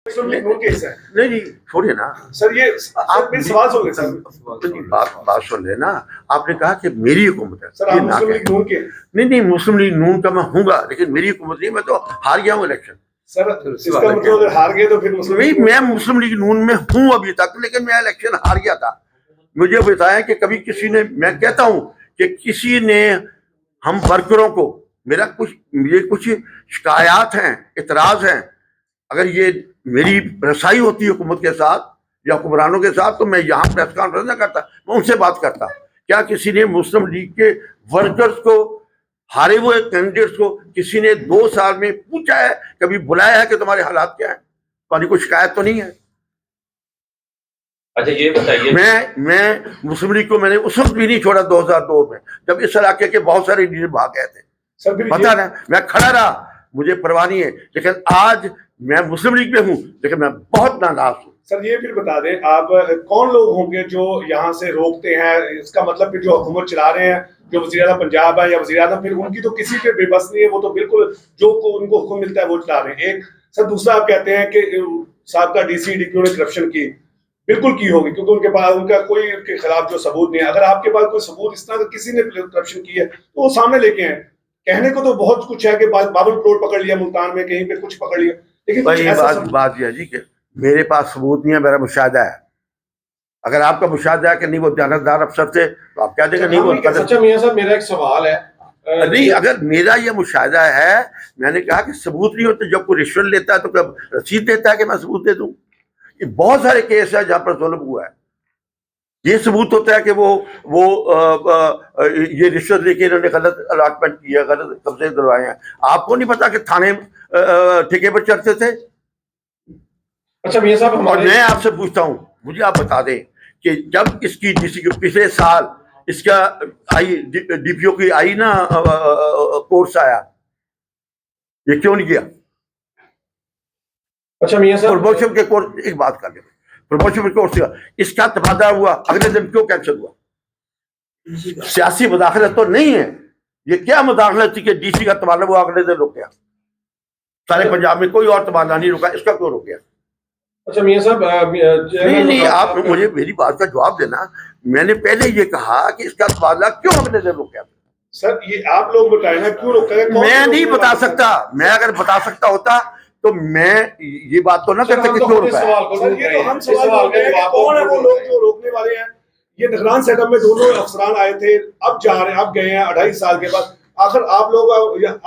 नहीं नहीं छोड़िए ना सर, ये आप मेरे सवाल सुन ले सर। बात सुन लेना। आपने कहा कि मेरी हुकूमत है, सर, ये आप ना मुस्लिम कहें। लीग नून के नहीं नहीं, मुस्लिम लीग नून का मैं हूँगा, लेकिन मेरी हुकूमत नहीं, मैं तो हार गया हूँ इलेक्शन। सर, इसका मतलब अगर हार गए तो फिर मुस्लिम नहीं, लीग मैं मुस्लिम लीग नून में हूँ अभी तक, लेकिन मैं इलेक्शन हार गया था। मुझे बताया कि कभी किसी ने, मैं कहता हूँ कि किसी ने हम वर्करों को, मुझे कुछ शिकायत हैं, इतराज हैं, अगर ये मेरी रसाई होती हुकूमत के साथ या हुक्मरानों के साथ, तो मैं यहाँ प्रेस कॉन्फ्रेंस ना करता, मैं उनसे बात करता। क्या किसी ने मुस्लिम लीग के वर्कर्स को, हारे हुए कैंडिडेट्स को किसी ने 2 साल में पूछा है, कभी बुलाया है कि तुम्हारे हालात क्या है? तुम्हारी कोई शिकायत तो नहीं है? अच्छा ये बताइए, मैं मुस्लिम लीग को मैंने उस वक्त भी नहीं छोड़ा 2002 में, जब इस इलाके के बहुत सारे लीडर भाग गए थे। सर, फिर पता ना, मैं खड़ा रहा, मुझे परवाह नहीं है, लेकिन आज मैं मुस्लिम लीग में हूँ, लेकिन मैं बहुत नाराज हूँ। सर, ये फिर बता दें, आप कौन लोग होंगे जो यहाँ से रोकते हैं? इसका मतलब फिर जो हुकूमत चला रहे हैं, जो वज़ीर आज़म पंजाब है या वज़ीर आज़म, फिर उनकी तो किसी पे बेबस नहीं है, वो तो बिल्कुल जो को उनको हुक्म मिलता है वो चला रहे हैं। एक सर, दूसरा आप कहते हैं कि साहब का डीसी डीपीओ ने करप्शन की, बिल्कुल की होगी, क्योंकि उनके पास उनका कोई के खिलाफ जो सबूत नहीं है। अगर आपके पास कोई सबूत इस तरह का किसी ने करप्शन की है तो वो सामने लेके आए। कहने को तो बहुत कुछ है कि बाबुल प्लॉट पकड़ लिया मुल्तान में, कहीं पे कुछ पकड़ लिया, लेकिन कुछ ऐसा बात यह है जी कि मेरे पास सबूत नहीं है, मेरा मुशाहिदा है। अगर आपका मुशाहिदा है कि नहीं वो जानतदार अफसर थे, तो आप क्या देंगे नहीं वो। अच्छा मियां साहब, मेरा एक सवाल है। नहीं, अगर मेरा ये मुशाहिदा है, मैंने कहा कि सबूत नहीं होते, जब कोई रिश्वत लेता है तो कब रसीद देता है कि मैं सबूत दे दूं? ये बहुत सारे केस है जहां पर जुल्म हुआ है। ये सबूत होता है कि ये रिश्वत लेके इन्होंने गलत अलॉटमेंट किया, गलत कब्जे दिलवाए हैं। आपको नहीं पता कि थाने ठेके पर चढ़ते थे? अच्छा मियां साहब, और मैं आपसे पूछता हूँ, मुझे आप बता दें कि जब इसकी डीसी पिछले साल इसका आई डीपीओ की आई ना कोर्स आया, ये क्यों नहीं किया? अच्छा मियां साहब, प्रमोशन के कोर्स, एक बात कर ले, प्रमोशन के कोर्स इसका तबादला हुआ, अगले दिन क्यों कैंसिल हुआ? सियासी मुदाखलत तो नहीं है। ये क्या मुदाखलत थी कि डीसी का तबादला हुआ, अगले दिन रुक गया? सारे पंजाब में कोई और तबादला नहीं रुका, इसका क्यों रुक गया? अच्छा मियां साहब, नहीं, आप मुझे मेरी बात का जवाब देना। मैंने पहले ये कहा कि इसका तबादला क्यों अगले दिन रुक गया? सर, ये आप लोग बताए ना क्यों रोका है? मैं नहीं बता सकता। मैं अगर बता सकता होता तो मैं ये बात तो ना करता कि क्यों रुका है। सर, ये तो हम सवाल कर रहे हैं कि कौन है वो लोग जो रोकने वाले हैं? ये निगरान सेटअप में दोनों अफसरान आए थे, अब जा रहे हैं, अब गए हैं 2.5 साल के बाद। आखिर आप लोग,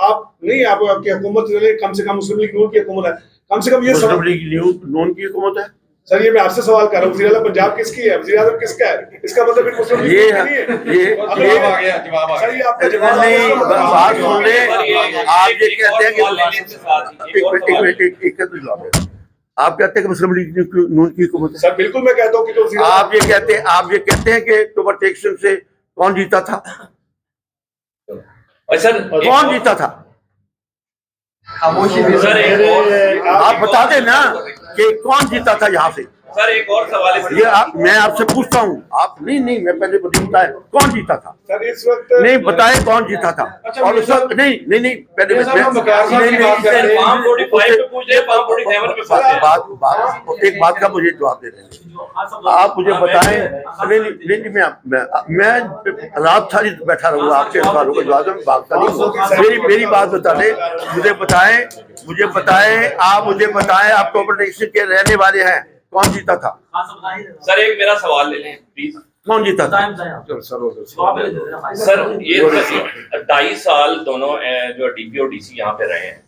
आप नहीं, आपकी हुकूमत कम से कम मुस्लिम लीग नून की हुकूमत है, कम से कम ये मुस्लिम लीग नून की हुकूमत है। सर, ये मैं आपसे सवाल कर रहा हूँ, वज़ीर आज़म पंजाब किसकी है, वज़ीर आज़म किसका है? इसका मतलब फिर मुस्लिम लीग ये नहीं है। जवाब आ गया, जवाब आ सर, गया। ये आपका जवाब नहीं, बात सुन ले। आप ये कहते हैं कि आप कहते हैं कि मुस्लिम लीग नून की हुकूमत है। सर, बिल्कुल मैं कहता हूँ कि आप ये कहते हैं कि ओवरटेक्शन से कौन जीता था? सर कौन जीता था? सर आप बता दें ना कि कौन जीता था यहाँ से। सर एक और सवाल है, ये मैं आपसे पूछता हूँ, आप नहीं, मैं पहले बताए कौन जीता था? सर, इस वक्त नहीं बताए कौन जीता था। और उस वक्त नहीं, पहले एक बात का मुझे जवाब दे रहे हैं। आप मुझे बताएं। नहीं, मैं रात सारी बैठा रहूंगा आपके सवालों का जवाब में भागता नहीं। मेरी बात बता दें, मुझे बताएं, आप मुझे बताएं, आप कॉम्पिटिशन के रहने वाले हैं, कौन जीता था? सर एक मेरा सवाल ले लें प्लीज। कौन जीता था? सर ये 2.5 साल दोनों जो डीपीओ डीसी यहाँ पे रहे हैं,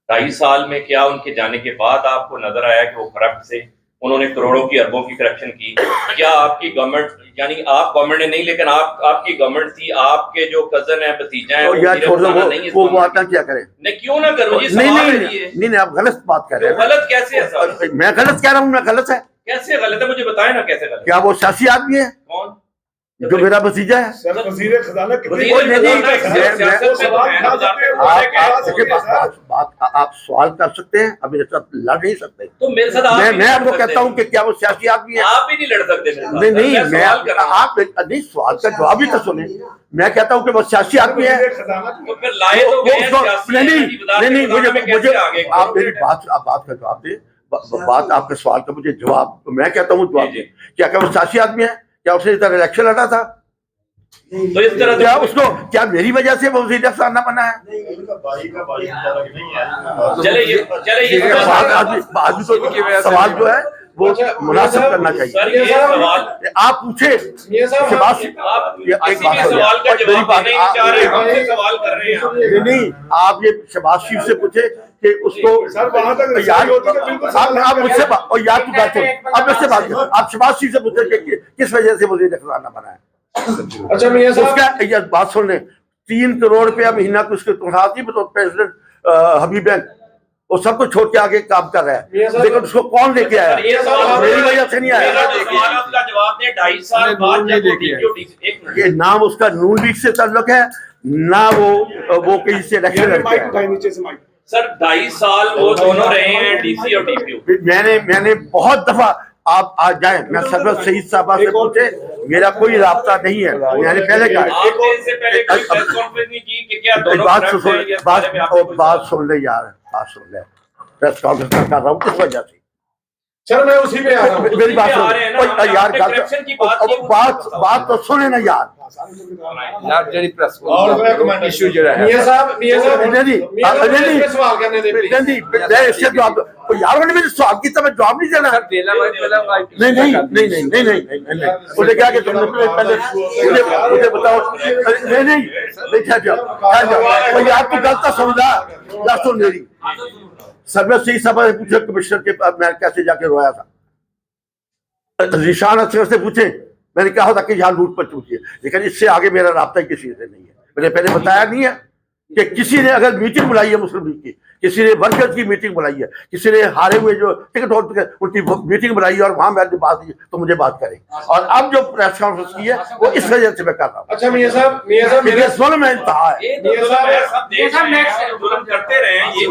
2.5 साल में क्या उनके जाने के बाद आपको नजर आया कि वो करप्ट से, उन्होंने करोड़ों की अरबों की करप्शन की? क्या आपकी गवर्नमेंट, यानी आप गवर्नमेंट ने नहीं, लेकिन आपकी गवर्नमेंट थी, आपके जो कजन है, भतीजा है, वो बात क्या करें? नहीं क्यों ना करो? नहीं, आप गलत बात कर रहे हैं। गलत कैसे है सर? मैं गलत कह रहा हूँ? मैं गलत है? कैसे गलत है, मुझे बताए ना कैसे गलत? क्या वो सियासी आदमी है? कौन? जो मेरा भतीजा है? सर, वज़ीर खजाना आप सवाल कर सकते हैं, अब मेरे साथ लड़ नहीं सकते। तो मेरे साथ मैं आपको कहता हूँ कि क्या वो सियासी आदमी है? आप भी नहीं लड़ सकते मेरे साथ। नहीं, आप नहीं, सवाल का जवाब ही तो सुने। मैं कहता हूँ कि वो सियासी आदमी है। तो फिर लाए तो गए नहीं, मुझे आप मेरी बात का जवाब दे। बात आपके सवाल का मुझे जवाब, मैं कहता हूँ जवाब जी, दें। क्या वो सियासी आदमी है? क्या उसने इधर इलेक्शन लड़ा था? तो इस तरह क्या उसको, क्या मेरी वजह से वो वज़ीर अफ़ज़ल ना बना है? चले ये आदमी तो सवाल जो है वो मुनासिब करना सर चाहिए। ये सवाल आप पूछे मियां साहब, शहबाज आप ये एक किसी बात भी हो सवाल का जाए। जवाब देना ही नहीं चाह रहे, हमसे सवाल कर रहे हैं आप। नहीं, आप ये शहबाज शरीफ से पूछे कि उसको सर वहां तक यार रसाई होती तो बिल्कुल सवाल आप हल मुझसे करें। और यार तू बात सुन, अब मुझसे बात कर। आप शहबाज शरीफ से पूछे कि किस वजह से वज़ीर अफ़ज़ल ना बना है? अच्छा मियां साहब, उसका ये बात सुन ले, 3 करोड़ रुपया महीना को उसके तनख्वाह थी, तो प्रेसिडेंट हबीब बैंक वो सब कुछ छोड़ के आगे काम कर रहा है, लेकिन उसको कौन लेके आया? ये सवाल मेरी वजह से नहीं मेरा आया। जो सवाल है उसका जवाब दें। 2.5 साल बाद जब वो DPO एक मिनट ये नाम उसका नून लीग से ताल्लुक है ना, वो कहीं से इलेक्शन माइक लड़के उठाए नीचे से माइक। सर 2.5 साल वो दोनों रहे हैं DC और DPO। मैंने बहुत दफा, आप आज जाए, मैं सरवर शहीद साहबा से पूछे, मेरा कोई राब्ता नहीं है, मैंने पहले कहा। आपने इससे पहले कोई प्रेस कॉन्फ्रेंस नहीं की कि क्या दोनों बात corrupt हैं, ये बारे में आपने कोई बात सुन ले यार, बात सुन ले। प्रेस कॉन्फ्रेंस कर रहा हूँ किस वजह से? सर मैं उसी पे आ रहा हूँ। मेरी बात उसी पे आ रहे हैं ना, सुन हमने यार, corruption की बात की, बात तो सुने ना यार। यार ਜਿਹੜੀ ਪ੍ਰੈਸ और ਇਸ਼ੂ ਜਿਹੜਾ ਹੈ मियां साहब नहीं, मियां साहब नहीं, इस पे सवाल करने दे प्लीज। नहीं, मैं इससे जवाब, यार मैंने मुझे सवाल किया, मैं जवाब नहीं देना। ਸਰ ਦੇਣਾ ਮੈਂ ਪਹਿਲਾਂ नहीं, मुझे क्या कि तुमने पहले मुझे बताओ। नहीं ठहर जाओ यार, तू गलत समझा। या सुन मेरी, सरवर सही सभा से पूछे कमिश्नर के पास मैं कैसे जाके रोया था, निशान असगर से पूछे, मैंने कहा था कि यहाँ लूट पर चूकी है, लेकिन इससे आगे मेरा राब्ता ही किसी से नहीं है। मैंने पहले बताया नहीं है कि किसी ने अगर मीटिंग बुलाई है मुस्लिम लीग की, किसी ने वर्कर्स की मीटिंग बुलाई है, किसी ने हारे हुए जो टिकट होल्डर उनकी मीटिंग बुलाई है और वहां मैंने बात की, तो मुझे बात करें। और अब जो प्रेस कॉन्फ्रेंस की है वो इस वजह से मैं कर रहा हूँ। अच्छा मियां साहब मेरे ये जुल्म है, इंतहा है। ये तो जुल्म है, सब देख रहे हैं, जुल्म करते रहे हैं, ये